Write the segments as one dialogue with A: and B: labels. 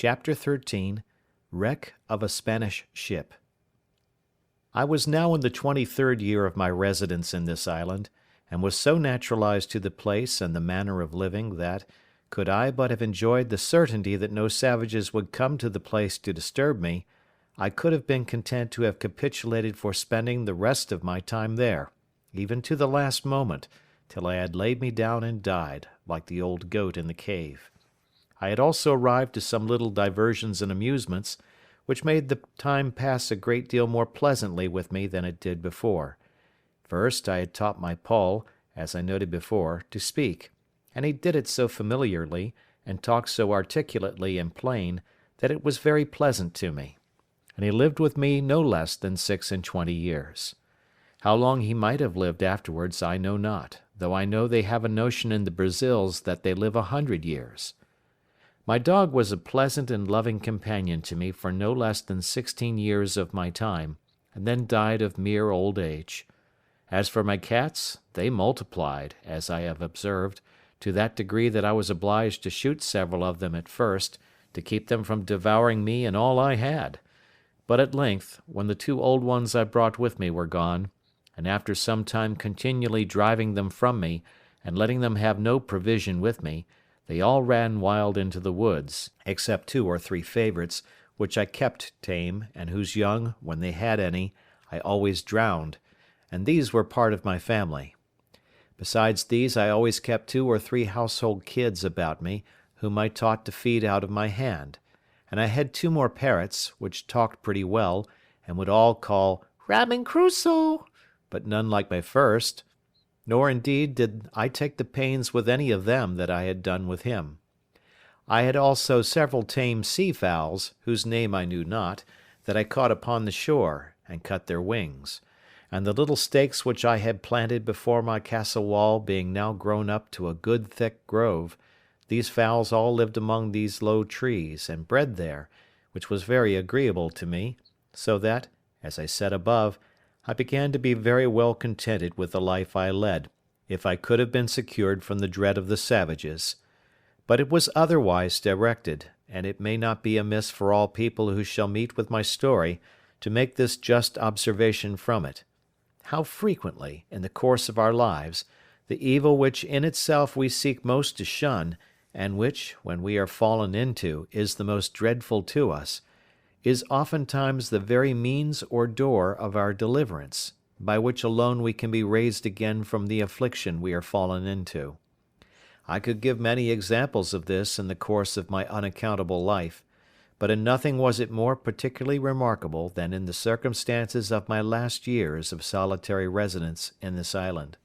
A: Chapter 13. Wreck of a Spanish Ship. I was now in the 23rd year of my residence in this island, and was so naturalized to the place and the manner of living that, could I but have enjoyed the certainty that no savages would come to the place to disturb me, I could have been content to have capitulated for spending the rest of my time there, even to the last moment, till I had laid me down and died, like the old goat in the cave. I had also arrived to some little diversions and amusements, which made the time pass a great deal more pleasantly with me than it did before. First, I had taught my Paul, as I noted before, to speak, and he did it so familiarly, and talked so articulately and plain, that it was very pleasant to me. And he lived with me no less than 26 years. How long he might have lived afterwards I know not, though I know they have a notion in the Brazils that they live 100 years. My dog was a pleasant and loving companion to me for no less than 16 years of my time, and then died of mere old age. As for my cats, they multiplied, as I have observed, to that degree that I was obliged to shoot several of them at first, to keep them from devouring me and all I had. But at length, when the 2 old ones I brought with me were gone, and after some time continually driving them from me, and letting them have no provision with me, they all ran wild into the woods, except 2 or 3 favourites, which I kept tame, and whose young, when they had any, I always drowned, and these were part of my family. Besides these I always kept 2 or 3 household kids about me, whom I taught to feed out of my hand, and I had 2 more parrots, which talked pretty well, and would all call "Robinson Crusoe," but none like my first, nor indeed did I take the pains with any of them that I had done with him. I had also several tame sea fowls, whose name I knew not, that I caught upon the shore, and cut their wings; and the little stakes which I had planted before my castle wall being now grown up to a good thick grove, these fowls all lived among these low trees, and bred there, which was very agreeable to me, so that, as I said above, I began to be very well contented with the life I led, if I could have been secured from the dread of the savages. But it was otherwise directed, and it may not be amiss for all people who shall meet with my story to make this just observation from it: how frequently, in the course of our lives, the evil which in itself we seek most to shun, and which, when we are fallen into, is the most dreadful to us, is oftentimes the very means or door of our deliverance, by which alone we can be raised again from the affliction we are fallen into. I could give many examples of this in the course of my unaccountable life, but in nothing was it more particularly remarkable than in the circumstances of my last years of solitary residence in this island.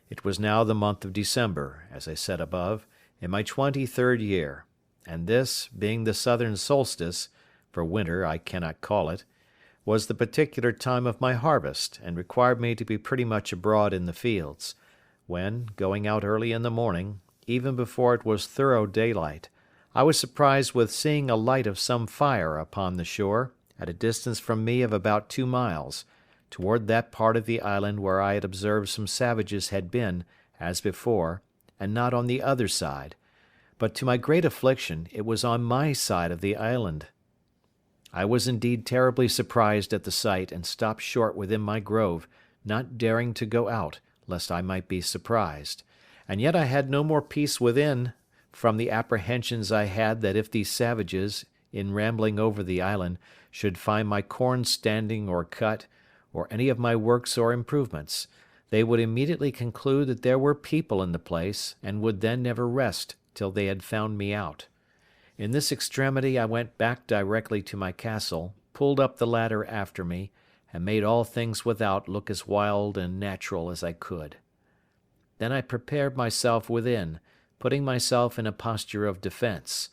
A: It was now the month of December, as I said above, in my 23rd year, and this, being the southern solstice, for winter I cannot call it, was the particular time of my harvest, and required me to be pretty much abroad in the fields, when, going out early in the morning, even before it was thorough daylight, I was surprised with seeing a light of some fire upon the shore, at a distance from me of about 2 miles, toward that part of the island where I had observed some savages had been, as before, and not on the other side; but to my great affliction it was on my side of the island. I was indeed terribly surprised at the sight, and stopped short within my grove, not daring to go out, lest I might be surprised; and yet I had no more peace within, from the apprehensions I had that if these savages, in rambling over the island, should find my corn standing or cut, or any of my works or improvements, they would immediately conclude that there were people in the place, and would then never rest till they had found me out. In this extremity I went back directly to my castle, pulled up the ladder after me, and made all things without look as wild and natural as I could. Then I prepared myself within, putting myself in a posture of defence.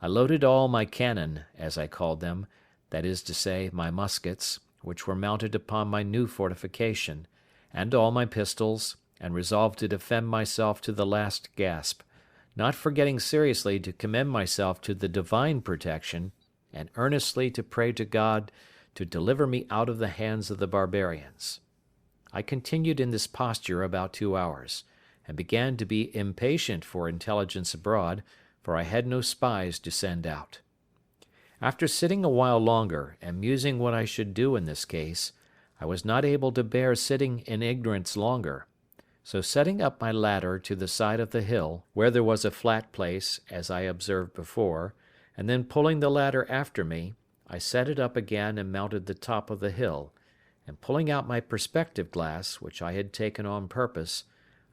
A: I loaded all my cannon, as I called them, that is to say, my muskets, which were mounted upon my new fortification, and all my pistols, and resolved to defend myself to the last gasp, not forgetting seriously to commend myself to the divine protection, and earnestly to pray to God to deliver me out of the hands of the barbarians. I continued in this posture about 2 hours, and began to be impatient for intelligence abroad, for I had no spies to send out. After sitting a while longer, and musing what I should do in this case, I was not able to bear sitting in ignorance longer. So setting up my ladder to the side of the hill, where there was a flat place, as I observed before, and then pulling the ladder after me, I set it up again and mounted the top of the hill, and pulling out my perspective glass, which I had taken on purpose,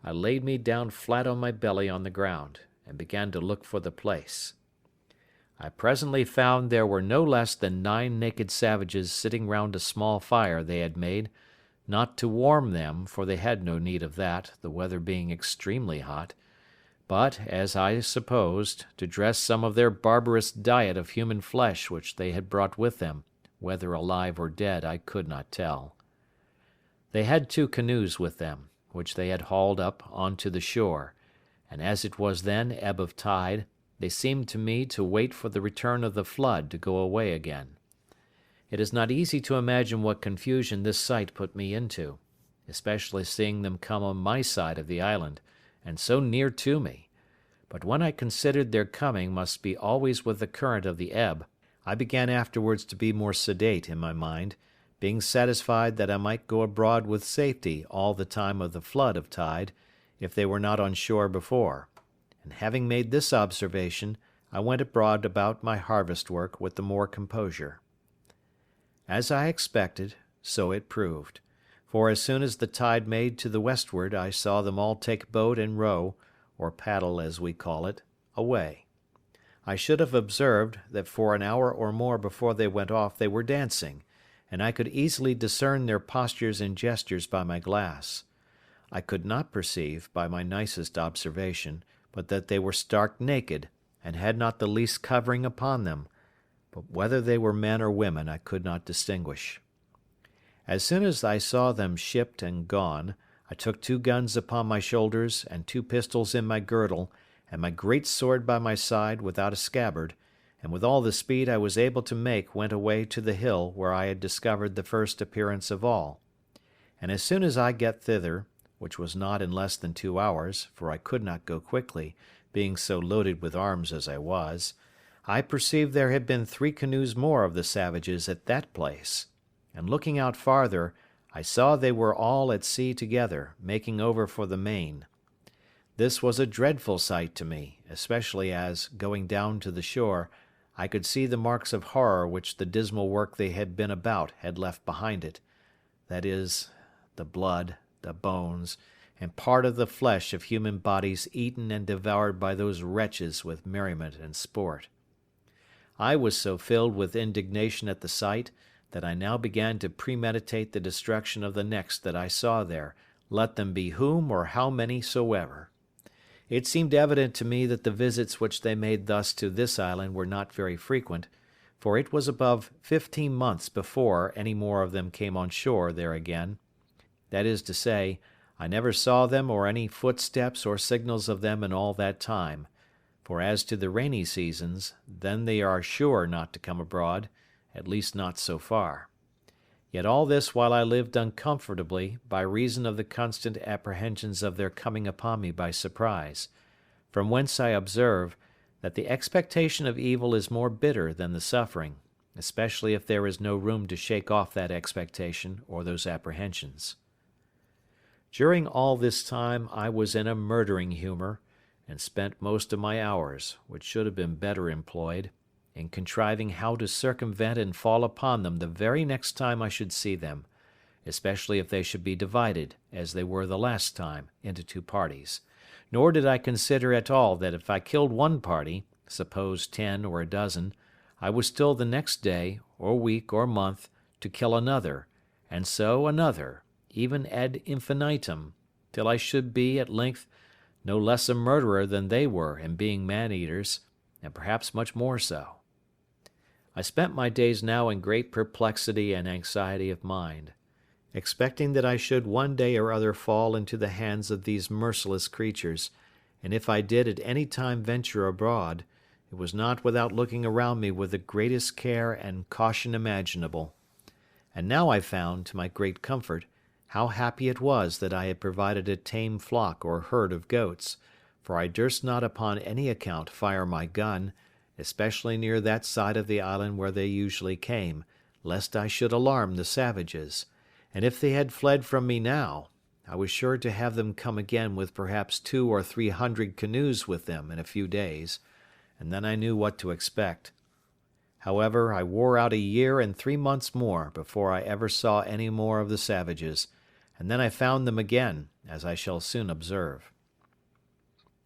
A: I laid me down flat on my belly on the ground, and began to look for the place. I presently found there were no less than 9 naked savages sitting round a small fire they had made, not to warm them, for they had no need of that, the weather being extremely hot, but, as I supposed, to dress some of their barbarous diet of human flesh which they had brought with them, whether alive or dead I could not tell. They had 2 canoes with them, which they had hauled up on to the shore, and as it was then ebb of tide, they seemed to me to wait for the return of the flood to go away again. It is not easy to imagine what confusion this sight put me into, especially seeing them come on my side of the island, and so near to me. But when I considered their coming must be always with the current of the ebb, I began afterwards to be more sedate in my mind, being satisfied that I might go abroad with safety all the time of the flood of tide, if they were not on shore before. And having made this observation, I went abroad about my harvest work with the more composure. As I expected, so it proved, for as soon as the tide made to the westward I saw them all take boat and row, or paddle as we call it, away. I should have observed that for an hour or more before they went off they were dancing, and I could easily discern their postures and gestures by my glass. I could not perceive, by my nicest observation, but that they were stark naked, and had not the least covering upon them, but whether they were men or women I could not distinguish. As soon as I saw them shipped and gone, I took 2 guns upon my shoulders, and 2 pistols in my girdle, and my great sword by my side without a scabbard, and with all the speed I was able to make went away to the hill where I had discovered the first appearance of all. And as soon as I get thither, which was not in less than 2 hours, for I could not go quickly, being so loaded with arms as I was, I perceived there had been 3 canoes more of the savages at that place, and looking out farther, I saw they were all at sea together, making over for the main. This was a dreadful sight to me, especially as, going down to the shore, I could see the marks of horror which the dismal work they had been about had left behind it, that is, the blood, the bones, and part of the flesh of human bodies eaten and devoured by those wretches with merriment and sport. I was so filled with indignation at the sight, that I now began to premeditate the destruction of the next that I saw there, let them be whom or how many soever. It seemed evident to me that the visits which they made thus to this island were not very frequent, for it was above 15 months before any more of them came on shore there again. That is to say, I never saw them or any footsteps or signals of them in all that time, for as to the rainy seasons, then they are sure not to come abroad, at least not so far. Yet all this while I lived uncomfortably by reason of the constant apprehensions of their coming upon me by surprise, from whence I observe that the expectation of evil is more bitter than the suffering, especially if there is no room to shake off that expectation or those apprehensions. During all this time I was in a murdering humour, and spent most of my hours, which should have been better employed, in contriving how to circumvent and fall upon them the very next time I should see them, especially if they should be divided, as they were the last time, into 2 parties. Nor did I consider at all that if I killed one party, suppose 10 or a dozen, I was still the next day, or week, or month, to kill another, and so another, even ad infinitum, till I should be, at length, no less a murderer than they were in being man-eaters, and perhaps much more so. I spent my days now in great perplexity and anxiety of mind, expecting that I should one day or other fall into the hands of these merciless creatures, and if I did at any time venture abroad, it was not without looking around me with the greatest care and caution imaginable. And now I found, to my great comfort, how happy it was that I had provided a tame flock or herd of goats, for I durst not upon any account fire my gun, especially near that side of the island where they usually came, lest I should alarm the savages; and if they had fled from me now, I was sure to have them come again with perhaps 200 or 300 canoes with them in a few days, and then I knew what to expect. However, I wore out a year and 3 months more before I ever saw any more of the savages, and then I found them again, as I shall soon observe.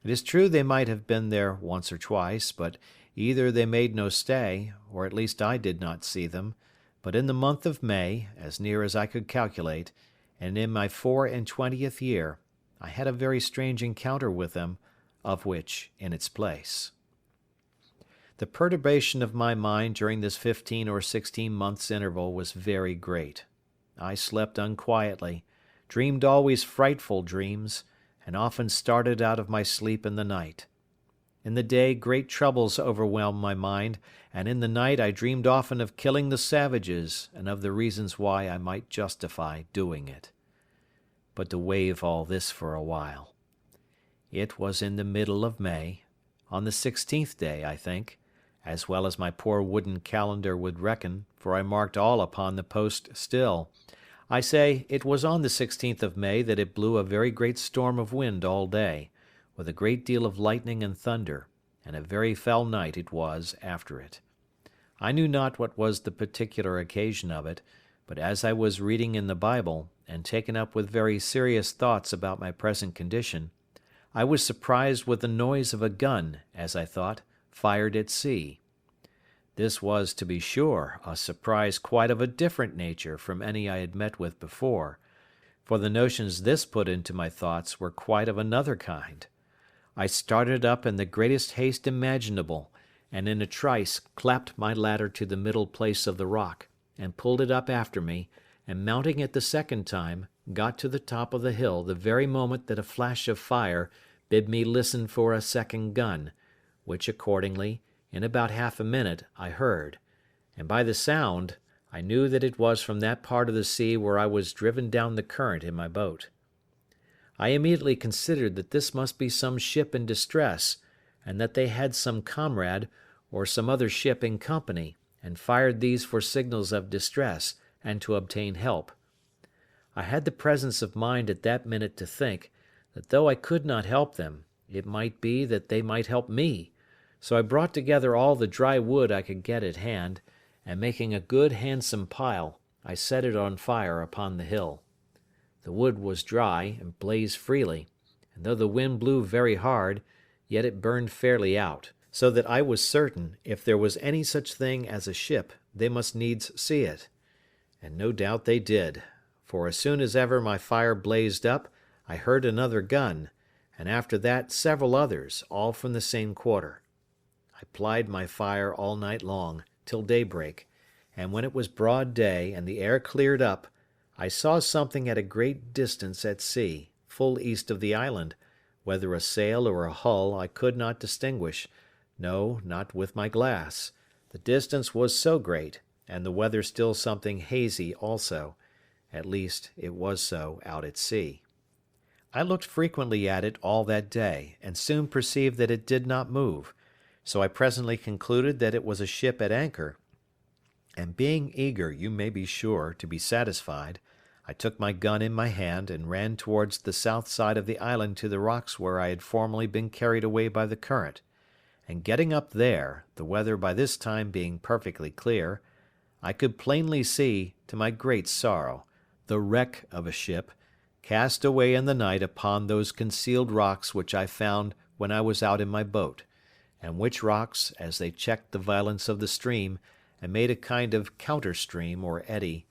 A: It is true they might have been there once or twice, but either they made no stay, or at least I did not see them, but in the month of May, as near as I could calculate, and in my 24th year, I had a very strange encounter with them, of which in its place. The perturbation of my mind during this 15 or 16 months' interval was very great. I slept unquietly, dreamed always frightful dreams, and often started out of my sleep in the night. In the day great troubles overwhelmed my mind, and in the night I dreamed often of killing the savages and of the reasons why I might justify doing it. But to waive all this for a while. It was in the middle of May, on the 16th day, I think, as well as my poor wooden calendar would reckon, for I marked all upon the post still. I say, it was on the 16th of May that it blew a very great storm of wind all day, with a great deal of lightning and thunder, and a very foul night it was after it. I knew not what was the particular occasion of it, but as I was reading in the Bible, and taken up with very serious thoughts about my present condition, I was surprised with the noise of a gun, as I thought, fired at sea. This was, to be sure, a surprise quite of a different nature from any I had met with before, for the notions this put into my thoughts were quite of another kind. I started up in the greatest haste imaginable, and in a trice clapped my ladder to the middle place of the rock, and pulled it up after me, and mounting it the second time, got to the top of the hill the very moment that a flash of fire bid me listen for a second gun, which accordingly, in about half a minute, I heard, and by the sound I knew that it was from that part of the sea where I was driven down the current in my boat. I immediately considered that this must be some ship in distress, and that they had some comrade, or some other ship in company, and fired these for signals of distress, and to obtain help. I had the presence of mind at that minute to think, that though I could not help them, it might be that they might help me, so I brought together all the dry wood I could get at hand, and making a good handsome pile, I set it on fire upon the hill. The wood was dry, and blazed freely, and though the wind blew very hard, yet it burned fairly out, so that I was certain, if there was any such thing as a ship, they must needs see it. And no doubt they did, for as soon as ever my fire blazed up, I heard another gun, and after that several others, all from the same quarter. I plied my fire all night long, till daybreak, and when it was broad day, and the air cleared up, I saw something at a great distance at sea, full east of the island, whether a sail or a hull I could not distinguish, no, not with my glass, the distance was so great, and the weather still something hazy also, at least it was so out at sea. I looked frequently at it all that day, and soon perceived that it did not move, so I presently concluded that it was a ship at anchor, and being eager, you may be sure, to be satisfied, I took my gun in my hand and ran towards the south side of the island to the rocks where I had formerly been carried away by the current, and getting up there, the weather by this time being perfectly clear, I could plainly see, to my great sorrow, the wreck of a ship, cast away in the night upon those concealed rocks which I found when I was out in my boat, and which rocks, as they checked the violence of the stream, and made a kind of counter-stream or eddy,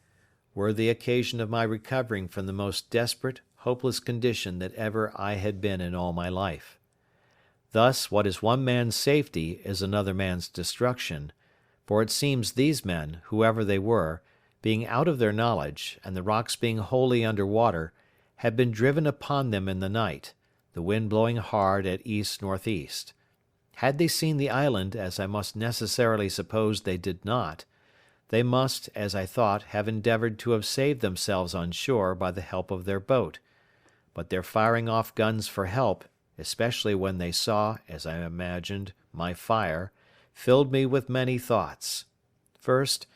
A: were the occasion of my recovering from the most desperate, hopeless condition that ever I had been in all my life. Thus, what is one man's safety is another man's destruction, for it seems these men, whoever they were, being out of their knowledge, and the rocks being wholly under water, had been driven upon them in the night, the wind blowing hard at east-northeast. Had they seen the island, as I must necessarily suppose they did not, they must, as I thought, have endeavoured to have saved themselves on shore by the help of their boat, but their firing off guns for help especially when they saw, as I imagined, my fire, filled me with many thoughts. First,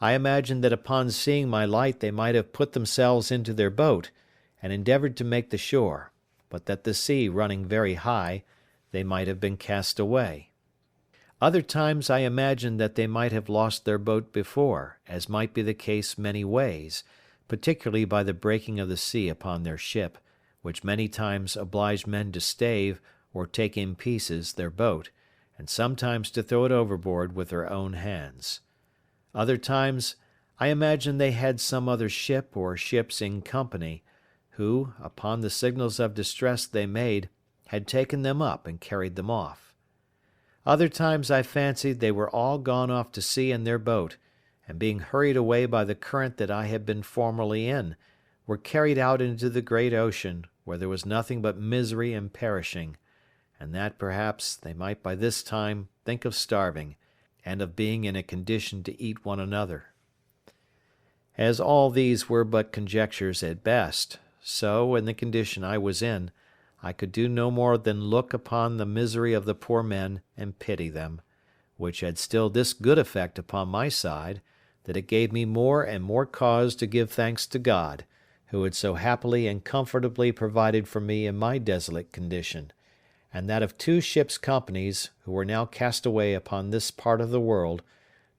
A: I imagined that upon seeing my light they might have put themselves into their boat, and endeavoured to make the shore, but that the sea running very high, they might have been cast away. Other times I imagined that they might have lost their boat before, as might be the case many ways, particularly by the breaking of the sea upon their ship, which many times obliged men to stave or take in pieces their boat, and sometimes to throw it overboard with their own hands. Other times I imagined they had some other ship or ships in company, who, upon the signals of distress they made, had taken them up and carried them off. Other times I fancied they were all gone off to sea in their boat, and being hurried away by the current that I had been formerly in, were carried out into the great ocean, where there was nothing but misery and perishing, and that perhaps they might by this time think of starving, and of being in a condition to eat one another. As all these were but conjectures at best, so, in the condition I was in, I could do no more than look upon the misery of the poor men and pity them, which had still this good effect upon my side, that it gave me more and more cause to give thanks to God, who had so happily and comfortably provided for me in my desolate condition, and that of 2 ships' companies, who were now cast away upon this part of the world,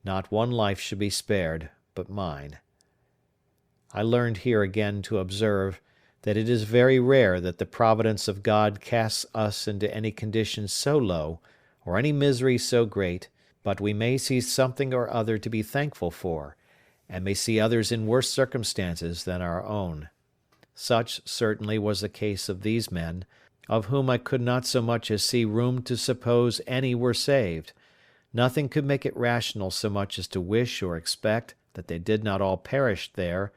A: not one life should be spared but mine. I learned here again to observe that it is very rare that the providence of God casts us into any condition so low, or any misery so great, but we may see something or other to be thankful for, and may see others in worse circumstances than our own. Such certainly was the case of these men, of whom I could not so much as see room to suppose any were saved. Nothing could make it rational so much as to wish or expect that they did not all perish there,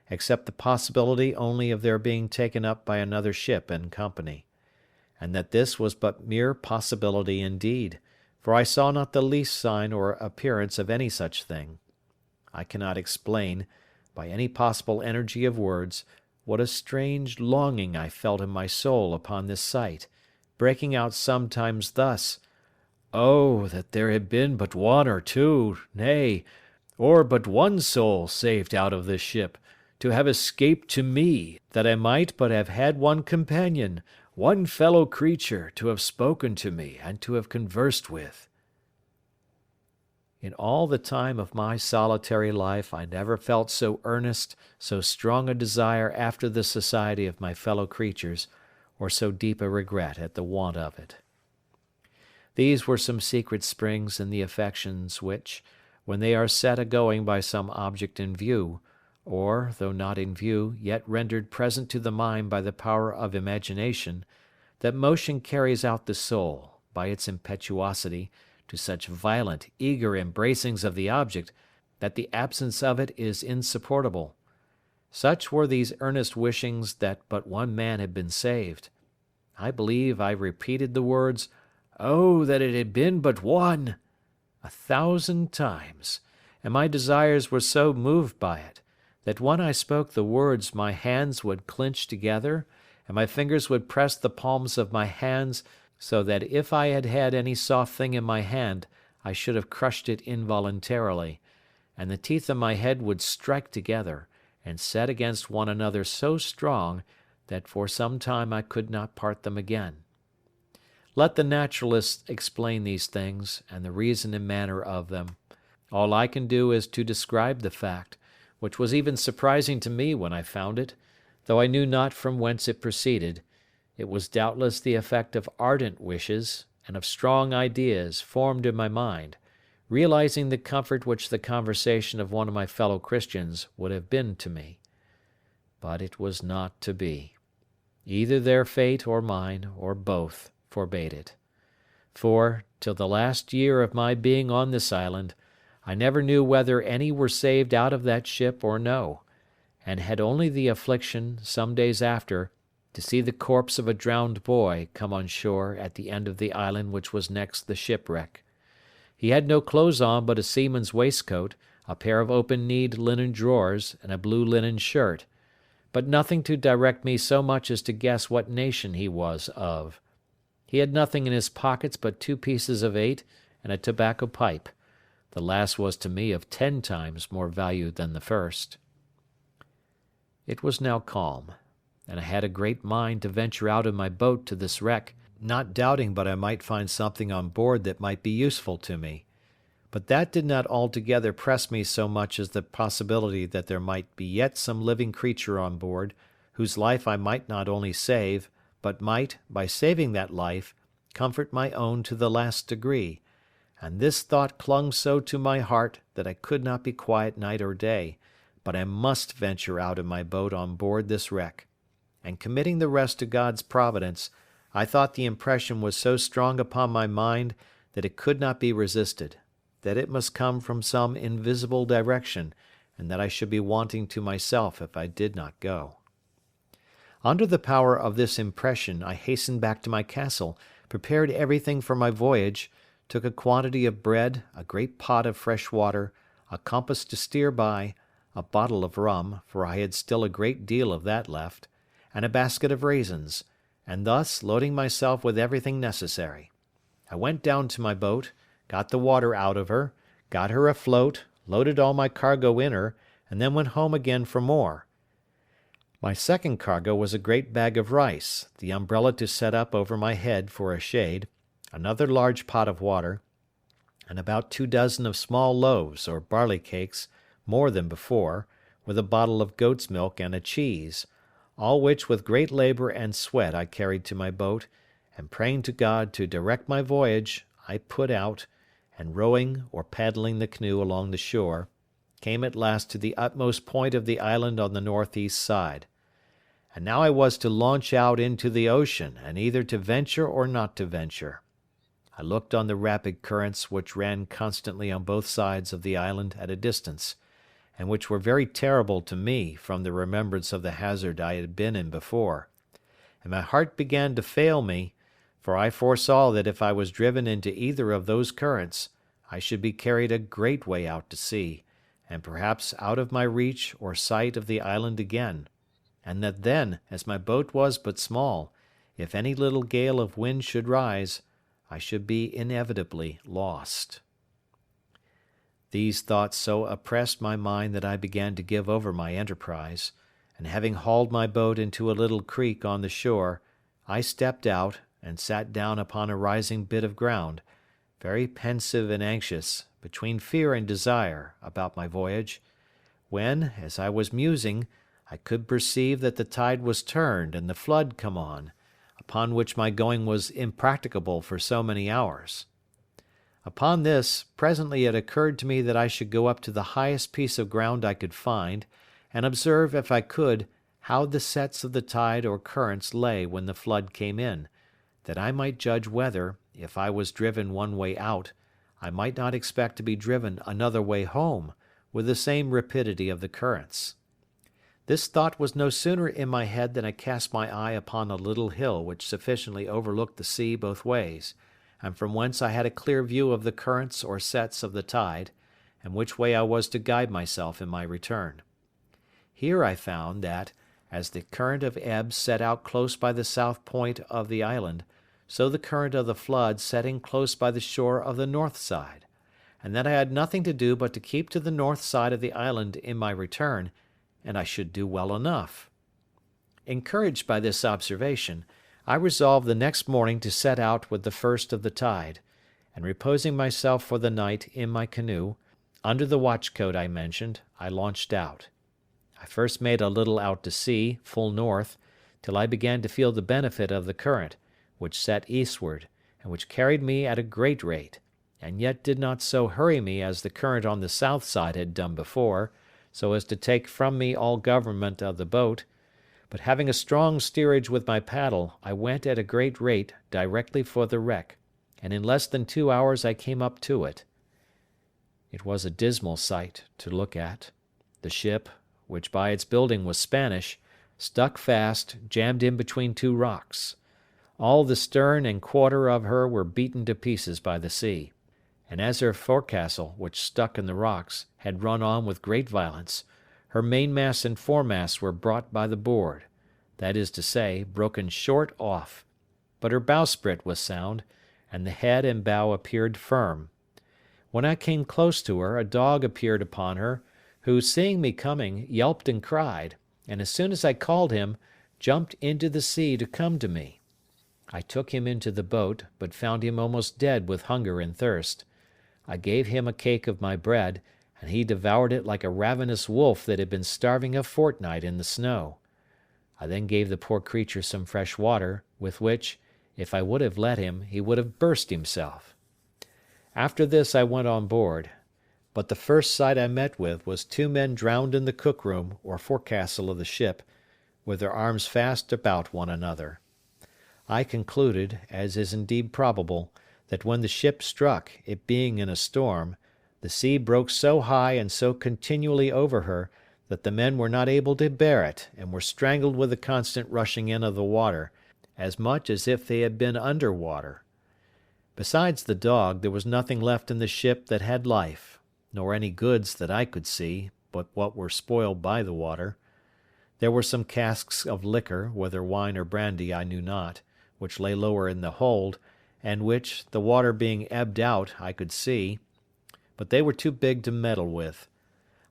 A: except the possibility only of their being taken up by another ship in company, and that this was but mere possibility indeed, for I saw not the least sign or appearance of any such thing. I cannot explain, by any possible energy of words, what a strange longing I felt in my soul upon this sight, breaking out sometimes thus: "Oh, that there had been but one or two, nay, or but one soul saved out of this ship, to have escaped to me, that I might but have had one companion, one fellow creature, to have spoken to me and to have conversed with." In all the time of my solitary life I never felt so earnest, so strong a desire after the society of my fellow creatures, or so deep a regret at the want of it. These were some secret springs in the affections which, when they are set a-going by some object in view, or, though not in view, yet rendered present to the mind by the power of imagination, that motion carries out the soul, by its impetuosity, to such violent, eager embracings of the object, that the absence of it is insupportable. Such were these earnest wishings that but one man had been saved. I believe I repeated the words, "Oh, that it had been but one!" 1,000 times, and my desires were so moved by it, that when I spoke the words my hands would clinch together, and my fingers would press the palms of my hands, so that if I had had any soft thing in my hand I should have crushed it involuntarily, and the teeth of my head would strike together, and set against one another so strong, that for some time I could not part them again. Let the naturalists explain these things, and the reason and manner of them. All I can do is to describe the fact, which was even surprising to me when I found it, though I knew not from whence it proceeded. It was doubtless the effect of ardent wishes, and of strong ideas formed in my mind, realizing the comfort which the conversation of one of my fellow Christians would have been to me. But it was not to be. Either their fate or mine, or both, forbade it. For, till the last year of my being on this island, I never knew whether any were saved out of that ship or no, and had only the affliction, some days after, to see the corpse of a drowned boy come on shore at the end of the island which was next the shipwreck. He had no clothes on but a seaman's waistcoat, a pair of open-kneed linen drawers, and a blue linen shirt, but nothing to direct me so much as to guess what nation he was of. He had nothing in his pockets but 2 pieces of 8 and a tobacco pipe. The last was to me of 10 times more value than the first. It was now calm, and I had a great mind to venture out in my boat to this wreck, not doubting but I might find something on board that might be useful to me. But that did not altogether press me so much as the possibility that there might be yet some living creature on board, whose life I might not only save, but might, by saving that life, comfort my own to the last degree, and this thought clung so to my heart that I could not be quiet night or day, but I must venture out in my boat on board this wreck. And committing the rest to God's providence, I thought the impression was so strong upon my mind that it could not be resisted, that it must come from some invisible direction, and that I should be wanting to myself if I did not go. Under the power of this impression I hastened back to my castle, prepared everything for my voyage, took a quantity of bread, a great pot of fresh water, a compass to steer by, a bottle of rum, for I had still a great deal of that left, and a basket of raisins, and thus, loading myself with everything necessary, I went down to my boat, got the water out of her, got her afloat, loaded all my cargo in her, and then went home again for more. My second cargo was a great bag of rice, the umbrella to set up over my head for a shade, another large pot of water, and about 2 dozen of small loaves or barley cakes, more than before, with a bottle of goat's milk and a cheese, all which with great labour and sweat I carried to my boat, and praying to God to direct my voyage, I put out, and rowing or paddling the canoe along the shore, came at last to the utmost point of the island on the northeast side. And now I was to launch out into the ocean, and either to venture or not to venture. I looked on the rapid currents which ran constantly on both sides of the island at a distance, and which were very terrible to me from the remembrance of the hazard I had been in before, and my heart began to fail me, for I foresaw that if I was driven into either of those currents, I should be carried a great way out to sea, and perhaps out of my reach or sight of the island again, and that then, as my boat was but small, if any little gale of wind should rise, I should be inevitably lost. These thoughts so oppressed my mind that I began to give over my enterprise, and having hauled my boat into a little creek on the shore, I stepped out and sat down upon a rising bit of ground, very pensive and anxious, between fear and desire, about my voyage, when, as I was musing, I could perceive that the tide was turned and the flood come on, upon which my going was impracticable for so many hours. Upon this, presently it occurred to me that I should go up to the highest piece of ground I could find, and observe, if I could, how the sets of the tide or currents lay when the flood came in, that I might judge whether, if I was driven one way out, I might not expect to be driven another way home, with the same rapidity of the currents. This thought was no sooner in my head than I cast my eye upon a little hill which sufficiently overlooked the sea both ways, and from whence I had a clear view of the currents or sets of the tide, and which way I was to guide myself in my return. Here I found that, as the current of ebb set out close by the south point of the island, so the current of the flood set in close by the shore of the north side, and that I had nothing to do but to keep to the north side of the island in my return, and I should do well enough. Encouraged by this observation, I resolved the next morning to set out with the first of the tide, and reposing myself for the night in my canoe, under the watchcoat I mentioned, I launched out. I first made a little out to sea, full north, till I began to feel the benefit of the current, which set eastward, and which carried me at a great rate, and yet did not so hurry me as the current on the south side had done before, so as to take from me all government of the boat, but having a strong steerage with my paddle, I went at a great rate directly for the wreck, and in less than 2 hours I came up to it. It was a dismal sight to look at. The ship, which by its building was Spanish, stuck fast, jammed in between 2 rocks. All the stern and quarter of her were beaten to pieces by the sea, and as her forecastle, which stuck in the rocks, had run on with great violence, her mainmast and foremast were brought by the board, that is to say, broken short off, but her bowsprit was sound, and the head and bow appeared firm. When I came close to her, a dog appeared upon her, who, seeing me coming, yelped and cried, and as soon as I called him, jumped into the sea to come to me. I took him into the boat, but found him almost dead with hunger and thirst. I gave him a cake of my bread, and he devoured it like a ravenous wolf that had been starving a fortnight in the snow. I then gave the poor creature some fresh water, with which, if I would have let him, he would have burst himself. After this I went on board, but the first sight I met with was two men drowned in the cook-room or forecastle of the ship, with their arms fast about one another. I concluded, as is indeed probable, that when the ship struck, it being in a storm, the sea broke so high and so continually over her that the men were not able to bear it, and were strangled with the constant rushing in of the water, as much as if they had been under water. Besides the dog, there was nothing left in the ship that had life, nor any goods that I could see, but what were spoiled by the water. There were some casks of liquor, whether wine or brandy I knew not, which lay lower in the hold, and which, the water being ebbed out, I could see, but they were too big to meddle with.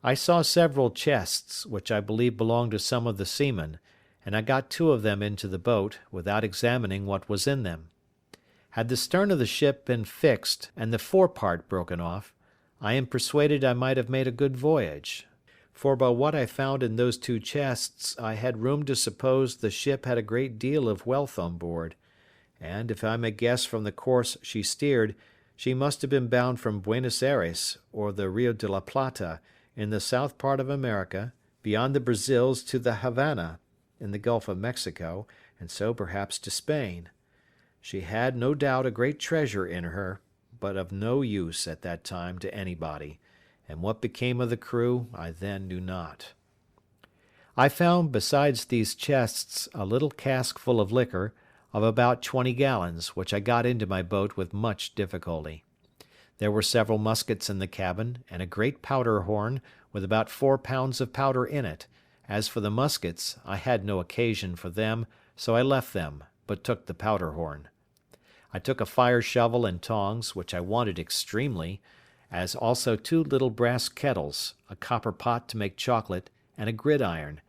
A: I saw several chests, which I believe belonged to some of the seamen, and I got two of them into the boat, without examining what was in them. Had the stern of the ship been fixed, and the forepart broken off, I am persuaded I might have made a good voyage, for by what I found in those two chests I had room to suppose the ship had a great deal of wealth on board, and, if I may guess from the course she steered, she must have been bound from Buenos Aires, or the Rio de la Plata, in the south part of America, beyond the Brazils to the Havana, in the Gulf of Mexico, and so perhaps to Spain. She had, no doubt, a great treasure in her, but of no use at that time to anybody, and what became of the crew I then knew not. I found, besides these chests, a little cask full of liquor, of about 20 gallons, which I got into my boat with much difficulty. There were several muskets in the cabin, and a great powder horn, with about 4 pounds of powder in it. As for the muskets, I had no occasion for them, so I left them, but took the powder horn. I took a fire shovel and tongs, which I wanted extremely, as also 2 little brass kettles, a copper pot to make chocolate, and a gridiron,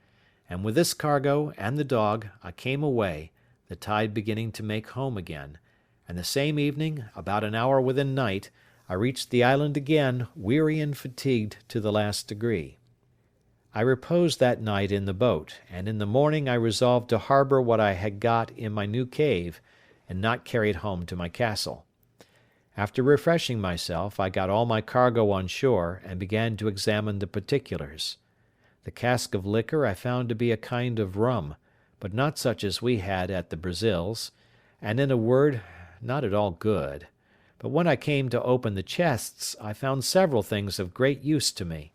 A: and with this cargo and the dog I came away, the tide beginning to make home again, and the same evening, about an hour within night, I reached the island again, weary and fatigued to the last degree. I reposed that night in the boat, and in the morning I resolved to harbour what I had got in my new cave, and not carry it home to my castle. After refreshing myself, I got all my cargo on shore, and began to examine the particulars. The cask of liquor I found to be a kind of rum, but not such as we had at the Brazils, and in a word, not at all good. But when I came to open the chests, I found several things of great use to me.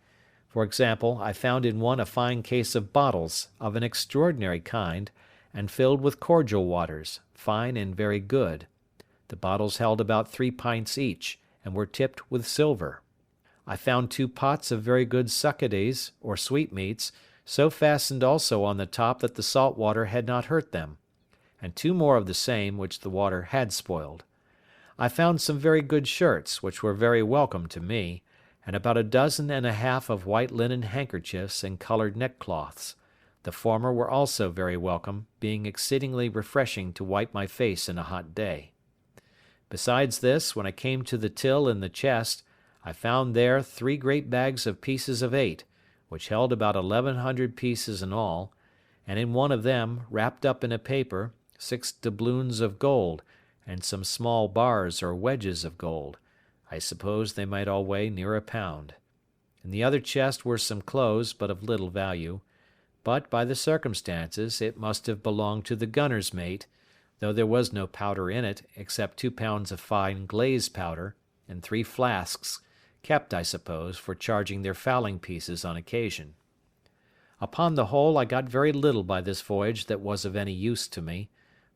A: For example, I found in one a fine case of bottles, of an extraordinary kind, and filled with cordial waters, fine and very good. The bottles held about 3 pints each, and were tipped with silver. I found 2 pots of very good succades, or sweetmeats, so fastened also on the top that the salt water had not hurt them, and 2 more of the same which the water had spoiled. I found some very good shirts, which were very welcome to me, and about 12 dozen of white linen handkerchiefs and coloured neckcloths. The former were also very welcome, being exceedingly refreshing to wipe my face in a hot day. Besides this, when I came to the till in the chest, I found there 3 great bags of pieces of 8, which held about 1100 pieces in all, and in one of them, wrapped up in a paper, 6 doubloons of gold, and some small bars or wedges of gold. I suppose they might all weigh near a pound. In the other chest were some clothes, but of little value, but by the circumstances it must have belonged to the gunner's mate, though there was no powder in it, except 2 pounds of fine glazed powder, and 3 flasks, kept, I suppose, for charging their fowling pieces on occasion. Upon the whole, I got very little by this voyage that was of any use to me,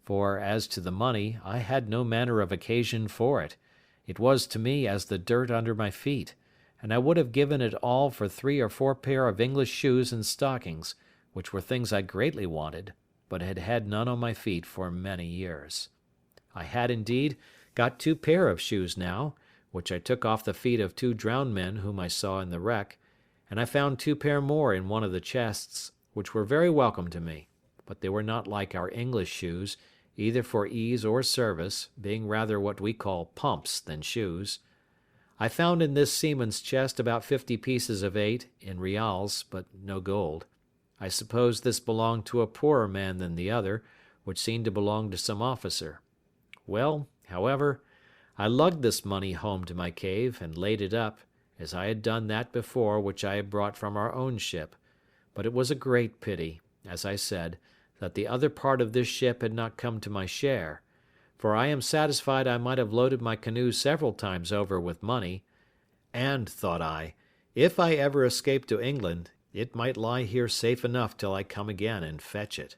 A: for, as to the money, I had no manner of occasion for it. It was to me as the dirt under my feet, and I would have given it all for 3 or 4 pair of English shoes and stockings, which were things I greatly wanted, but had had none on my feet for many years. I had, indeed, got 2 pair of shoes now, which I took off the feet of 2 drowned men whom I saw in the wreck, and I found 2 pair more in one of the chests, which were very welcome to me, but they were not like our English shoes, either for ease or service, being rather what we call pumps than shoes. I found in this seaman's chest about 50 pieces of 8 in reals, but no gold. I suppose this belonged to a poorer man than the other, which seemed to belong to some officer. Well, however, I lugged this money home to my cave, and laid it up, as I had done that before which I had brought from our own ship; but it was a great pity, as I said, that the other part of this ship had not come to my share, for I am satisfied I might have loaded my canoe several times over with money, and, thought I, if I ever escape to England, it might lie here safe enough till I come again and fetch it.